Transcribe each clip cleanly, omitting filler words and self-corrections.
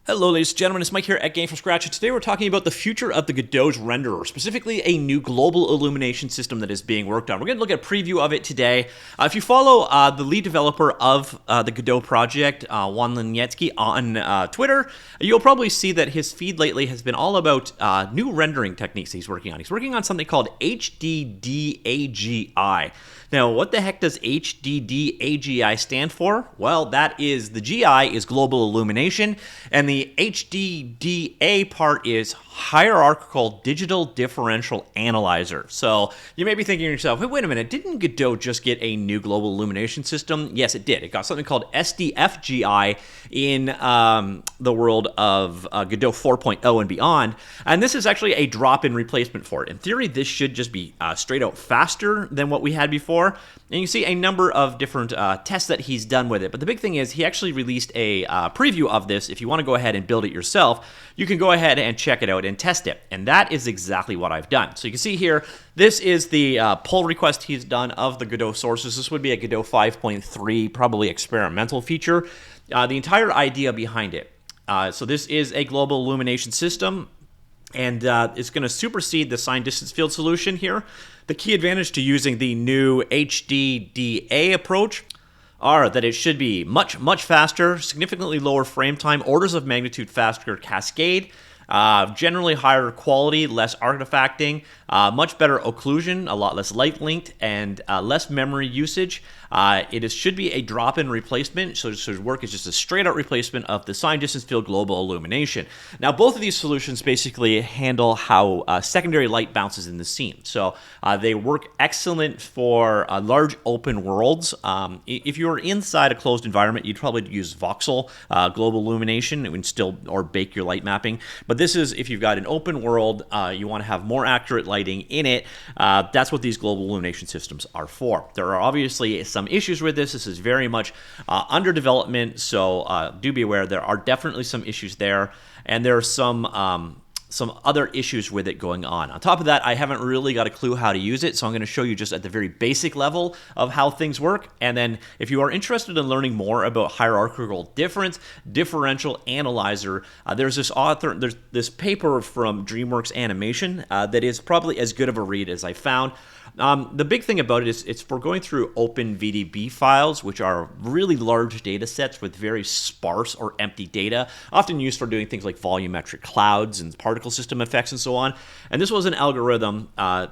Hello ladies and gentlemen, it's Mike here at Gamefromscratch, and today we're talking about the future of the Godot's renderer, specifically a new Global Illumination system that is being worked on. We're going to look at a preview of it today. If you follow the lead developer of the Godot project, Juan Linietsky, on Twitter, you'll probably see that his feed lately has been all about new rendering techniques he's working on. He's working on something called HDDAGI. Now, what the heck does HDDAGI stand for? Well, that is, the GI is Global Illumination, and the HDDA part is Hierarchical Digital Differential Analyzer. So you may be thinking to yourself, hey, wait a minute, didn't Godot just get a new Global Illumination system? Yes, it did. It got something called SDFGI in the world of Godot 4.0 and beyond, and this is actually a drop-in replacement for it. In theory, this should just be straight out faster than what we had before, and you can see a number of different tests that he's done with it. But the big thing is he actually released a preview of this. If you want to go ahead and build it yourself, you can go ahead and check it out and test it. And that is exactly what I've done. So you can see here, this is the pull request he's done of the Godot sources. This would be a Godot 5.3, probably experimental feature. The entire idea behind it. So this is a Global Illumination system, and it's going to supersede the signed distance field solution here. The key advantage to using the new HDDA approach are that it should be much faster, significantly lower frame time, orders of magnitude faster cascade, generally higher quality, less artifacting, much better occlusion, a lot less light linked, and less memory usage. Should be a drop-in replacement, so work is just a straight-out replacement of the signed distance field Global Illumination. Now, both of these solutions basically handle how secondary light bounces in the scene. So they work excellent for large open worlds. If you were inside a closed environment, you'd probably use voxel Global Illumination and still or bake your light mapping. But this is if you've got an open world, you want to have more accurate lighting in it. That's what these Global Illumination systems are for. There are obviously some issues with this. This is very much under development, so do be aware there are definitely some issues there, and there are some other issues with it going on. On top of that, I haven't really got a clue how to use it, so I'm going to show you just at the very basic level of how things work. And then if you are interested in learning more about hierarchical differential analyzer, there's this paper from DreamWorks Animation that is probably as good of a read as I found. The big thing about it is it's for going through open VDB files, which are really large data sets with very sparse or empty data, often used for doing things like volumetric clouds and particle system effects and so on. And this was an algorithm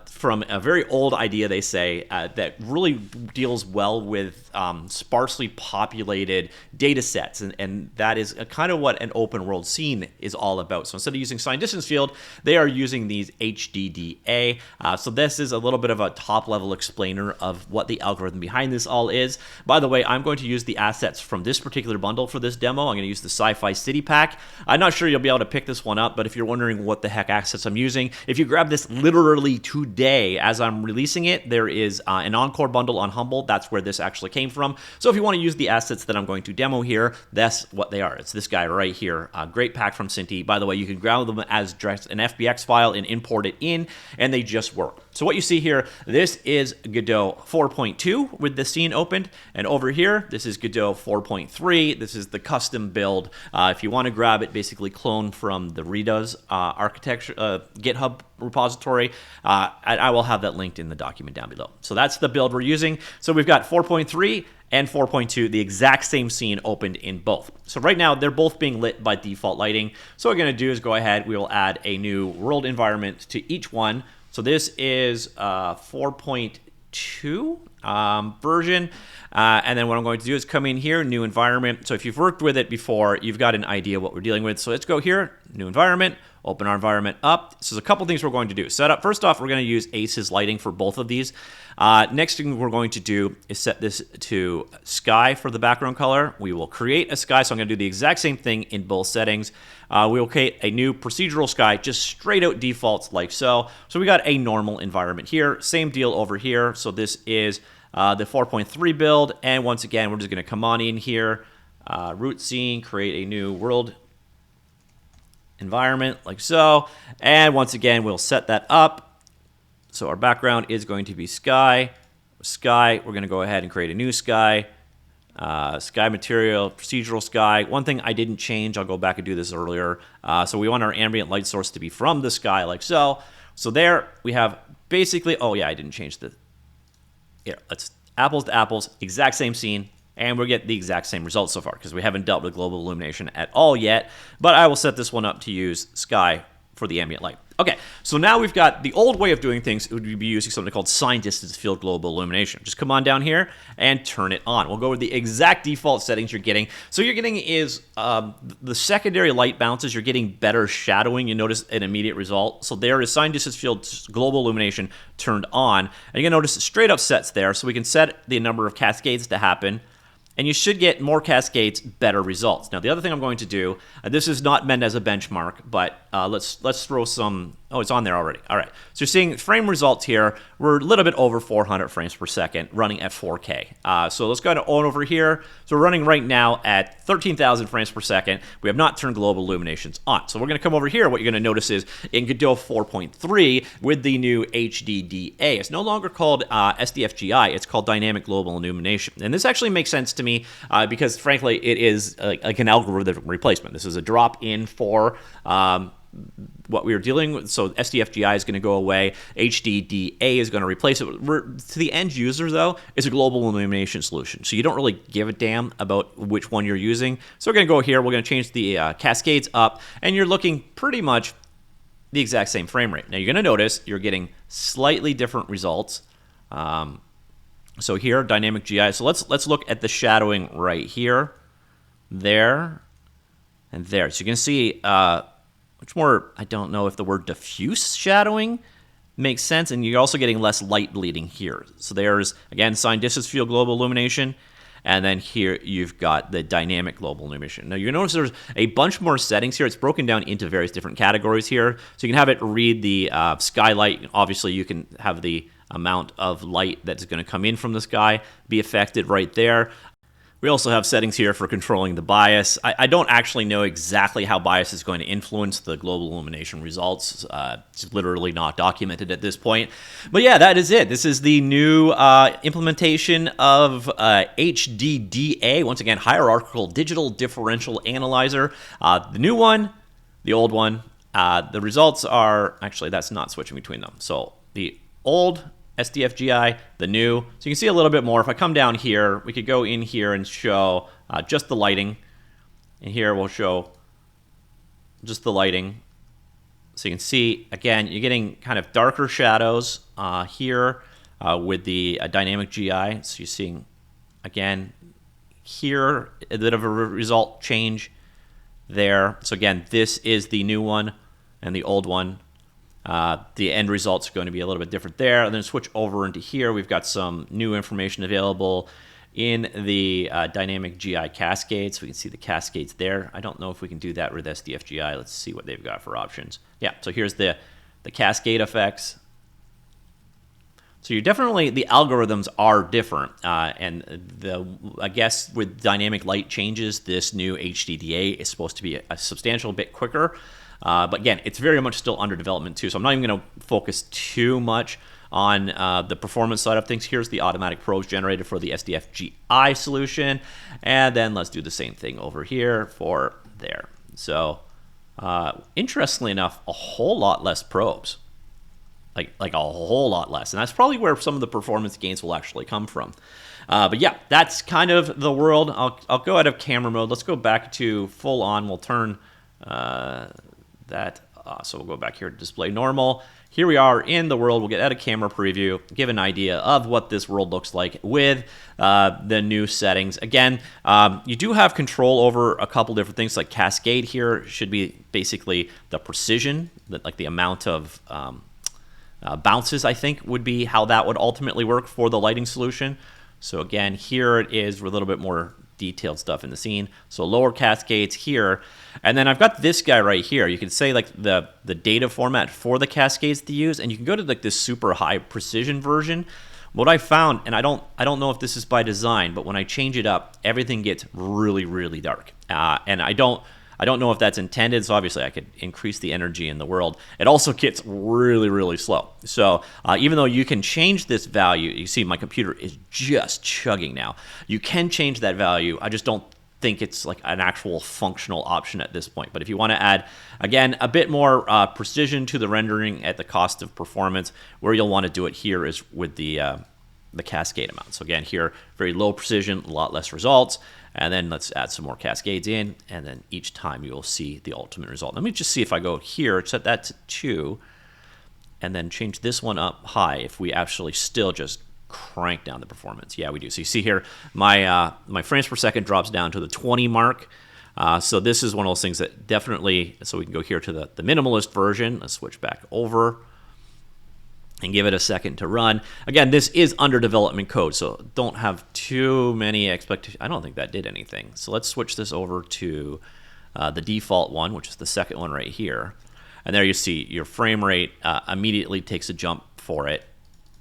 from a very old idea, they say, that really deals well with sparsely populated data sets. And that is kind of what an open world scene is all about. So instead of using signed distance field, they are using these HDDA. So this is a little bit of a top-level explainer of what the algorithm behind this all is. By the way, I'm going to use the assets from this particular bundle for this demo. I'm going to use the Sci-Fi City Pack. I'm not sure you'll be able to pick this one up, but if you're wondering what the heck assets I'm using, if you grab this literally today as I'm releasing it, there is an Encore bundle on Humble. That's where this actually came from. So if you want to use the assets that I'm going to demo here, that's what they are. It's this guy right here. Great pack from Cinti. By the way, you can grab them as just an FBX file and import it in, and they just work. So what you see here, this is Godot 4.2 with the scene opened, and over here, this is Godot 4.3. This is the custom build. If you want to grab it, basically clone from the Redoes architecture GitHub repository, I will have that linked in the document down below. So that's the build we're using. So we've got 4.3 and 4.2, the exact same scene opened in both. So right now, they're both being lit by default lighting. So what we're going to do is go ahead, we will add a new world environment to each one. So this is 4.2 version. And then what I'm going to do is come in here, new environment. So if you've worked with it before, you've got an idea what we're dealing with. So let's go here, new environment, open our environment up. So there's a couple things we're going to do. Setup. First off, we're going to use Ace's lighting for both of these. Next thing we're going to do is set this to sky for the background color. We will create a sky. So I'm going to do the exact same thing in both settings. We will create a new procedural sky, just straight out defaults like so. So we got a normal environment here. Same deal over here. So this is the 4.3 build. And once again, we're just going to come on in here, root scene, create a new world environment like so. And once again, we'll set that up. So our background is going to be sky. We're going to go ahead and create a new sky. Sky material, procedural sky. One thing I didn't change, I'll go back and do this earlier. So we want our ambient light source to be from the sky like so. So there we have basically, oh yeah, I didn't change the, here, let's apples to apples, exact same scene, and we'll get the exact same results so far because we haven't dealt with global illumination at all yet, but I will set this one up to use sky for the ambient light. Okay, so now we've got the old way of doing things. It would be using something called sign distance field global illumination. Just come on down here and turn it on. We'll go with the exact default settings you're getting. So you're getting is the secondary light bounces. You're getting better shadowing. You notice an immediate result. So there is sign distance field global illumination turned on. And you're going to notice straight up sets there. So we can set the number of cascades to happen. And you should get more cascades, better results. Now, the other thing I'm going to do, this is not meant as a benchmark, but let's throw some, oh, it's on there already. All right, so you're seeing frame results here. We're a little bit over 400 frames per second, running at 4K. So let's go on over here. So we're running right now at 13,000 frames per second. We have not turned global illuminations on. So we're going to come over here. What you're going to notice is in Godot 4.3 with the new HDDA, it's no longer called SDFGI. It's called Dynamic Global Illumination. And this actually makes sense to me because, frankly, it is like an algorithm replacement. This is a drop in for what we were dealing with. So SDFGI is going to go away. HDDA is going to replace it. To the end user, though, it's a global illumination solution. So you don't really give a damn about which one you're using. So we're going to go here. We're going to change the cascades up. And you're looking pretty much the exact same frame rate. Now, you're going to notice you're getting slightly different results. So here, dynamic GI. So let's look at the shadowing right here, there, and there. So you can see much more, I don't know if the word diffuse shadowing makes sense, and you're also getting less light bleeding here. So there's, again, sign distance field global illumination, and then here you've got the dynamic global illumination. Now, you notice there's a bunch more settings here. It's broken down into various different categories here. So you can have it read the skylight. Obviously, you can have the amount of light that's going to come in from the sky be affected right there. We also have settings here for controlling the bias. I don't actually know exactly how bias is going to influence the global illumination results. It's literally not documented at this point. But yeah, that is it. This is the new implementation of HDDA. Once again, Hierarchical Digital Differential Analyzer. The new one, the old one. The results are, actually, that's not switching between them. So the old SDFGI, the new. So you can see a little bit more. If I come down here, we could go in here and show just the lighting. And here we'll show just the lighting. So you can see, again, you're getting kind of darker shadows here with the dynamic GI. So you're seeing, again, here a bit of a result change there. So again, this is the new one and the old one. The end results are going to be a little bit different there. And then switch over into here. We've got some new information available in the dynamic GI cascades. We can see the cascades there. I don't know if we can do that with SDFGI. Let's see what they've got for options. Yeah, so here's the cascade effects. So you're definitely, the algorithms are different. And I guess with dynamic light changes, this new HDDA is supposed to be a substantial bit quicker. But again, it's very much still under development too, so I'm not even going to focus too much on the performance side of things. Here's the automatic probes generated for the SDFGI solution, and then let's do the same thing over here for there. So interestingly enough, a whole lot less probes, like a whole lot less, and that's probably where some of the performance gains will actually come from. But yeah, that's kind of the world. I'll go out of camera mode. Let's go back to full on. We'll turn so we'll go back here to display normal. Here we are in the world. We'll get out of camera preview, give an idea of what this world looks like with the new settings. Again, you do have control over a couple different things, like cascade here should be basically the precision, like the amount of bounces, I think, would be how that would ultimately work for the lighting solution. So again, here it is with a little bit more detailed stuff in the scene. So lower cascades here. And then I've got this guy right here. You can say like the data format for the cascades to use, and you can go to like this super high precision version. What I found, and I don't know if this is by design, but when I change it up, everything gets really, really dark. And I don't I don't know if that's intended, so obviously I could increase the energy in the world. It also gets really, really slow. So even though you can change this value, you see my computer is just chugging now. You can change that value. I just don't think it's like an actual functional option at this point. But if you want to add, again, a bit more precision to the rendering at the cost of performance, where you'll want to do it here is with the cascade amount. So again, here, very low precision, a lot less results. And then let's add some more cascades in, and then each time you'll see the ultimate result. Let me just see if I go here, set that to 2, and then change this one up high if we actually still just crank down the performance. Yeah, we do. So you see here, my frames per second drops down to the 20 mark. So this is one of those things that definitely, so we can go here to the minimalist version. Let's switch back over and give it a second to run. Again, this is under development code, so don't have too many expectations. I don't think that did anything. So let's switch this over to the default one, which is the second one right here. And there you see your frame rate immediately takes a jump for it.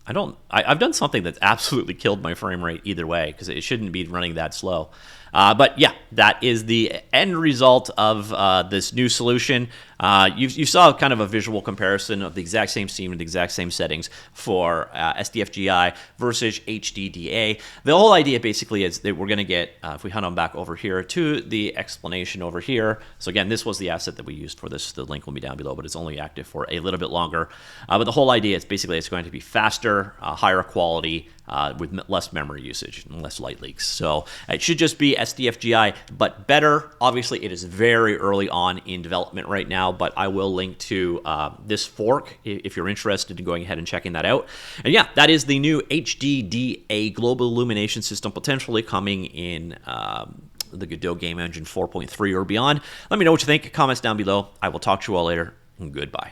I've done something that's absolutely killed my frame rate either way, because it shouldn't be running that slow. But yeah, that is the end result of this new solution. You saw kind of a visual comparison of the exact same scene with the exact same settings for SDFGI versus HDDA. The whole idea basically is that we're going to get, if we hunt on back over here to the explanation over here. So again, this was the asset that we used for this. The link will be down below, but it's only active for a little bit longer. But the whole idea is basically it's going to be faster, higher quality, with less memory usage and less light leaks. So it should just be SDFGI, but better. Obviously, it is very early on in development right now, but I will link to this fork if you're interested in going ahead and checking that out. And yeah, that is the new HDDA Global Illumination system, potentially coming in the Godot game engine 4.3 or beyond. Let me know what you think. Comments down below. I will talk to you all later, and goodbye.